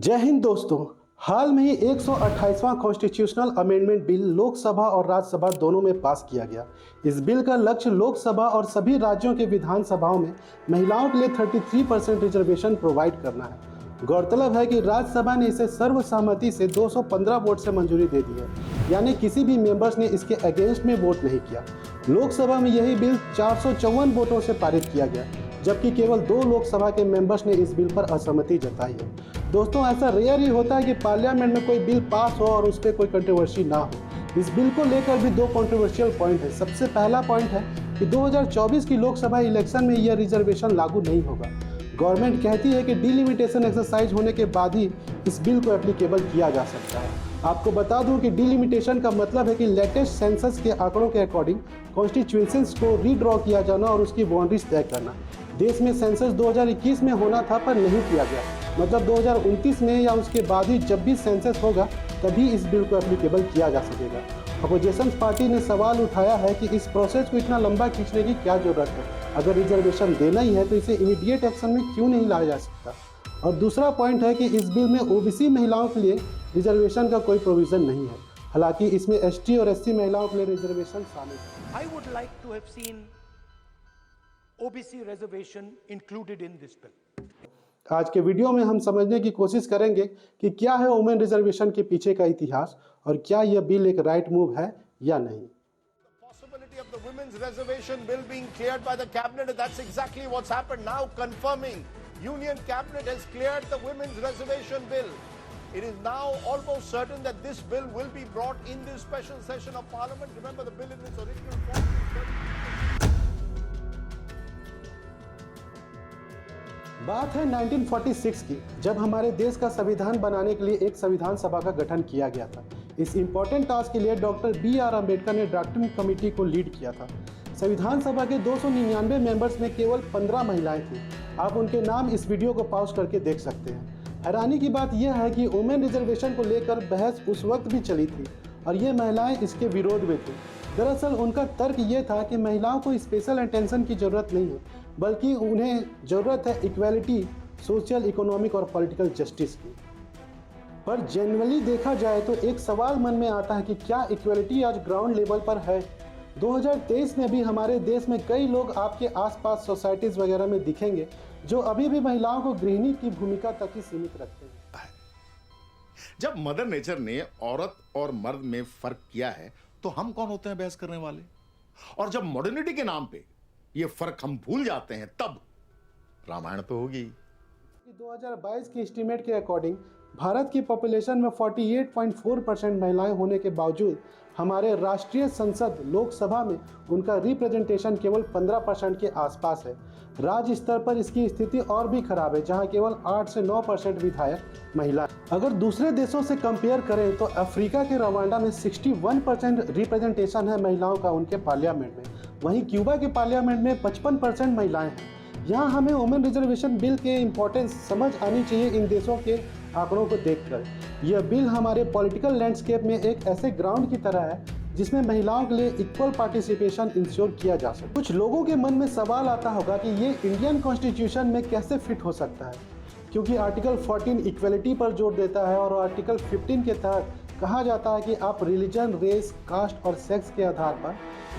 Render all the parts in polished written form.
जय हिंद दोस्तों। हाल में ही 128वां कॉन्स्टिट्यूशनल अमेंडमेंट बिल लोकसभा और राज्यसभा दोनों में पास किया गया। इस बिल का लक्ष्य लोकसभा और सभी राज्यों के विधानसभाओं में महिलाओं के लिए 33% रिजर्वेशन प्रोवाइड करना है। गौरतलब है कि राज्यसभा ने इसे सर्वसहमति से 215 वोट से मंजूरी दे दी है, यानी किसी भी मेंबर्स ने इसके अगेंस्ट में वोट नहीं किया। लोकसभा में यही बिल 454 वोटों से पारित किया गया, जबकि केवल 2 लोकसभा के मेंबर्स ने इस बिल पर असहमति जताई है। दोस्तों, ऐसा रेयर ही होता है कि पार्लियामेंट में कोई बिल पास हो और उस पर कोई कंट्रोवर्सी ना हो। इस बिल को लेकर भी 2 कंट्रोवर्शियल पॉइंट है। सबसे पहला पॉइंट है कि 2024 की लोकसभा इलेक्शन में यह रिजर्वेशन लागू नहीं होगा। गवर्नमेंट कहती है कि डिलिमिटेशन एक्सरसाइज होने के बाद ही इस बिल को एप्लीकेबल किया जा सकता है। आपको बता दूं कि डिलिमिटेशन का मतलब है कि लेटेस्ट सेंसस के आंकड़ों के अकॉर्डिंग कॉन्स्टिट्यूएंसीज को रीड्रॉ किया जाना और उसकी बाउंड्रीज तय करना। देश में सेंसस 2021 में होना था पर नहीं किया गया, मतलब 2029 में या उसके बाद ही जब भी सेंसस होगा तभी इस बिल को एप्लीकेबल किया जा सकेगा। अपोजिशन पार्टी ने सवाल उठाया है कि इस प्रोसेस को इतना लंबा खींचने की क्या जरूरत है। अगर रिजर्वेशन देना ही है तो इसे इमीडिएट एक्शन में क्यों नहीं लाया जा सकता। और दूसरा पॉइंट है कि इस बिल में ओबीसी महिलाओं के लिए रिजर्वेशन का कोई प्रोविजन नहीं है, हालांकि इसमें एसटी और एससी महिलाओं के लिए रिजर्वेशन शामिल है। I would like to have seen OBC reservation included in this bill. आज के वीडियो में हम समझने की कोशिश करेंगे कि क्या है वुमेन रिजर्वेशन के पीछे का इतिहास और क्या यह बिल एक राइट मूव है या नहीं। The possibility of the women's reservation bill being cleared by the cabinet, that's exactly what's happened now, confirming Union cabinet has cleared the women's reservation bill. It is now almost certain that this bill will be brought in this special session of parliament. Remember, the bill in its original form. बात है 1946 की, जब हमारे देश का संविधान बनाने के लिए एक संविधान सभा का गठन किया गया था। इस इम्पोर्टेंट टास्क के लिए डॉक्टर BR अम्बेडकर ने ड्राफ्टिंग कमेटी को लीड किया था। संविधान सभा के 299 मेंबर्स में केवल 15 महिलाएं थीं। आप उनके नाम इस वीडियो को पॉज करके देख सकते हैं। हैरानी की बात यह है कि वुमेन रिजर्वेशन को लेकर बहस उस वक्त भी चली थी और ये महिलाएं इसके विरोध में थी। दरअसल उनका तर्क ये था कि महिलाओं को स्पेशल अटेंशन की ज़रूरत नहीं है, बल्कि उन्हें ज़रूरत है इक्वालिटी, सोशल, इकोनॉमिक और पॉलिटिकल जस्टिस की। पर जनरली देखा जाए तो एक सवाल मन में आता है कि क्या इक्वालिटी आज ग्राउंड लेवल पर है। 2023 में भी हमारे देश में कई लोग आपके आसपास सोसाइटीज़ वगैरह में दिखेंगे जो अभी भी महिलाओं को गृहिणी की भूमिका तक ही सीमित रखते हैं। जब मदर नेचर ने औरत और मर्द में फर्क किया है तो हम कौन होते हैं बहस करने वाले। और जब मॉडर्निटी के नाम पे ये फर्क हम भूल जाते हैं तब रामायण तो होगी। 2022 के एस्टीमेट के अकॉर्डिंग भारत की पॉपुलेशन में 48.4% महिलाएं होने के बावजूद हमारे राष्ट्रीय संसद लोकसभा में उनका रिप्रेजेंटेशन केवल 15% के आसपास है। राज्य स्तर पर इसकी स्थिति और भी खराब है, जहां केवल 8 से 9% विधायक महिला। अगर दूसरे देशों से कंपेयर करें तो अफ्रीका के रवांडा में 61% रिप्रेजेंटेशन है महिलाओं का उनके पार्लियामेंट में। वहीं क्यूबा के पार्लियामेंट में 55% महिलाएं हैं। यहाँ हमें वुमेन रिजर्वेशन बिल के इम्पोर्टेंस समझ आनी चाहिए इन देशों के आंकड़ों को देखकर। यह बिल हमारे पॉलिटिकल लैंडस्केप में एक ऐसे ग्राउंड की तरह है जिसमें महिलाओं के लिए इक्वल पार्टिसिपेशन इंश्योर किया जा सके। कुछ लोगों के मन में सवाल आता होगा कि ये इंडियन कॉन्स्टिट्यूशन में कैसे फिट हो सकता है, क्योंकि आर्टिकल 14 इक्वलिटी पर जोर देता है और आर्टिकल 15 के तहत कहा जाता है कि आप रिलीजन, रेस, कास्ट और सेक्स के आधार पर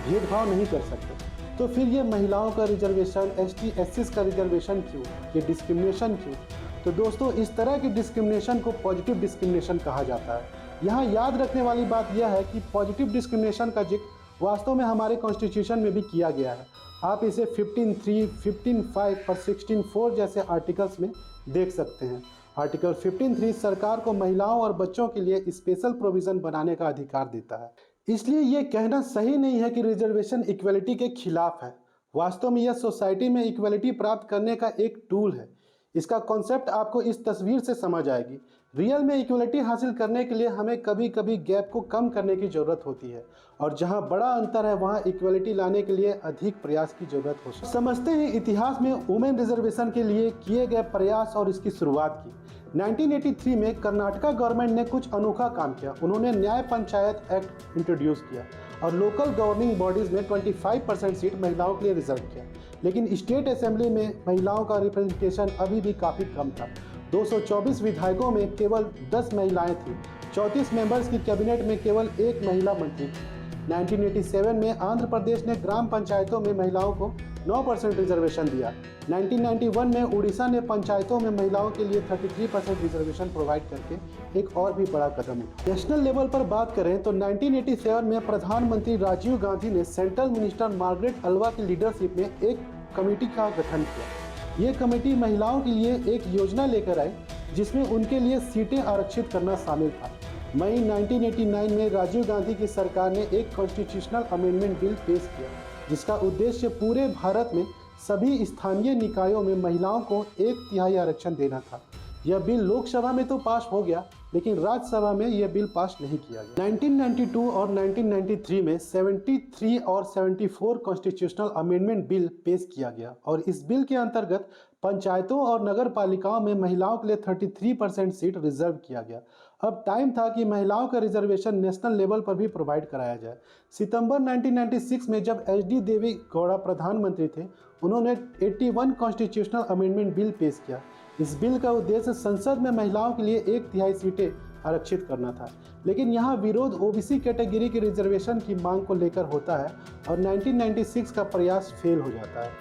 भेदभाव नहीं कर सकते। तो फिर ये महिलाओं का रिजर्वेशन, ST, SC का रिजर्वेशन क्यों, ये डिस्क्रिमिनेशन क्यों। तो दोस्तों, इस तरह की डिस्क्रिमिनेशन को पॉजिटिव डिस्क्रिमिनेशन कहा जाता है। यहाँ याद रखने वाली बात यह है कि पॉजिटिव डिस्क्रिमिनेशन का जिक्र वास्तव में हमारे कॉन्स्टिट्यूशन में भी किया गया है। आप इसे 15(3), 15(5) और 16(4) जैसे आर्टिकल्स में देख सकते हैं। आर्टिकल 15(3) सरकार को महिलाओं और बच्चों के लिए स्पेशल प्रोविज़न बनाने का अधिकार देता है। इसलिए ये कहना सही नहीं है कि रिजर्वेशन इक्वलिटी के खिलाफ है। वास्तव में यह सोसाइटी में इक्वलिटी प्राप्त करने का एक टूल है। इसका कॉन्सेप्ट आपको इस तस्वीर से समझ आएगी। रियल में इक्वलिटी हासिल करने के लिए हमें कभी कभी गैप को कम करने की ज़रूरत होती है, और जहां बड़ा अंतर है वहां इक्वलिटी लाने के लिए अधिक प्रयास की जरूरत हो सकती है। समझते हैं इतिहास में वुमेन रिजर्वेशन के लिए किए गए प्रयास और इसकी शुरुआत की। 1983 में कर्नाटका गवर्नमेंट ने कुछ अनोखा काम किया। उन्होंने न्याय पंचायत एक्ट इंट्रोड्यूस किया और लोकल गवर्निंग बॉडीज़ में 25% सीट महिलाओं के लिए रिजर्व किया। लेकिन स्टेट असेंबली में महिलाओं का रिप्रेजेंटेशन अभी भी काफ़ी कम था। 224 विधायकों में केवल 10 महिलाएं थीं। 34 मेंबर्स की कैबिनेट में केवल एक महिला मंत्री थी। 1987 में आंध्र प्रदेश ने ग्राम पंचायतों में महिलाओं को 9% रिजर्वेशन दिया। 1991 में उड़ीसा ने पंचायतों में महिलाओं के लिए 33% रिजर्वेशन प्रोवाइड करके एक और भी बड़ा कदम उठाया। नेशनल लेवल पर बात करें तो 1987 में प्रधानमंत्री राजीव गांधी ने सेंट्रल मिनिस्टर मार्गरेट अल्वा की लीडरशिप में एक कमेटी का गठन किया। ये कमेटी महिलाओं के लिए एक योजना लेकर आई जिसमें उनके लिए सीटें आरक्षित करना शामिल था। मई 1989 में राजीव गांधी की सरकार ने एक कॉन्स्टिट्यूशनल अमेंडमेंट बिल पेश किया जिसका उद्देश्य पूरे भारत में सभी स्थानीय निकायों में महिलाओं को 1/3 आरक्षण देना था। यह बिल लोकसभा में तो पास हो गया लेकिन राज्यसभा में यह बिल पास नहीं किया गया। 1992 और 1993 में 73 और 74 कॉन्स्टिट्यूशनल अमेंडमेंट बिल पेश किया गया और इस बिल के अंतर्गत पंचायतों और नगर पालिकाओं में महिलाओं के लिए 33% सीट रिजर्व किया गया। अब टाइम था कि महिलाओं का रिजर्वेशन नेशनल लेवल पर भी प्रोवाइड कराया जाए। सितंबर 1996 में जब HD देवी गौड़ा प्रधानमंत्री थे, उन्होंने 81 कॉन्स्टिट्यूशनल अमेंडमेंट बिल पेश किया। इस बिल का उद्देश्य संसद में महिलाओं के लिए 1/3 सीटें आरक्षित करना था, लेकिन यहाँ विरोध OBC कैटेगरी के रिजर्वेशन की मांग को लेकर होता है और 1996 का प्रयास फेल हो जाता है।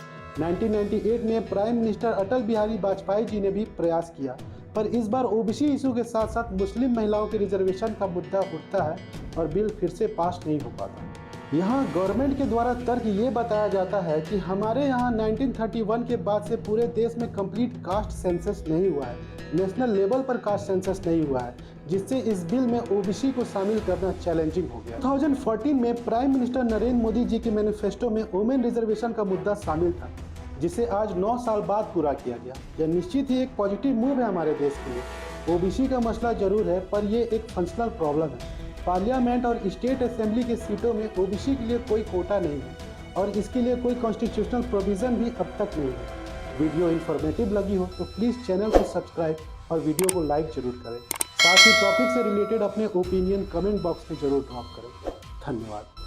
1998 में प्राइम मिनिस्टर अटल बिहारी वाजपेयी जी ने भी प्रयास किया, पर इस बार OBC इशू के साथ साथ मुस्लिम महिलाओं के रिजर्वेशन का मुद्दा उठता है और बिल फिर से पास नहीं हो पाता। यहाँ गवर्नमेंट के द्वारा तर्क ये बताया जाता है कि हमारे यहाँ 1931 के बाद से पूरे देश में कंप्लीट कास्ट सेंसस नहीं हुआ है, नेशनल लेवल पर कास्ट सेंसस नहीं हुआ है, जिससे इस बिल में OBC को शामिल करना चैलेंजिंग हो गया। 2014 में प्राइम मिनिस्टर नरेंद्र मोदी जी के मैनिफेस्टो में वुमेन रिजर्वेशन का मुद्दा शामिल था, जिसे आज 9 साल बाद पूरा किया गया। यह निश्चित ही एक पॉजिटिव मूव है हमारे देश के लिए। OBC का मसला जरूर है, पर यह एक फंक्शनल प्रॉब्लम है। पार्लियामेंट और स्टेट असेंबली के सीटों में OBC के लिए कोई कोटा नहीं है और इसके लिए कोई कॉन्स्टिट्यूशनल प्रोविज़न भी अब तक नहीं है। वीडियो इन्फॉर्मेटिव लगी हो तो प्लीज़ चैनल को सब्सक्राइब और वीडियो को लाइक जरूर करें। साथ ही टॉपिक से रिलेटेड अपने ओपिनियन कमेंट बॉक्स में जरूर ड्रॉप करें। धन्यवाद।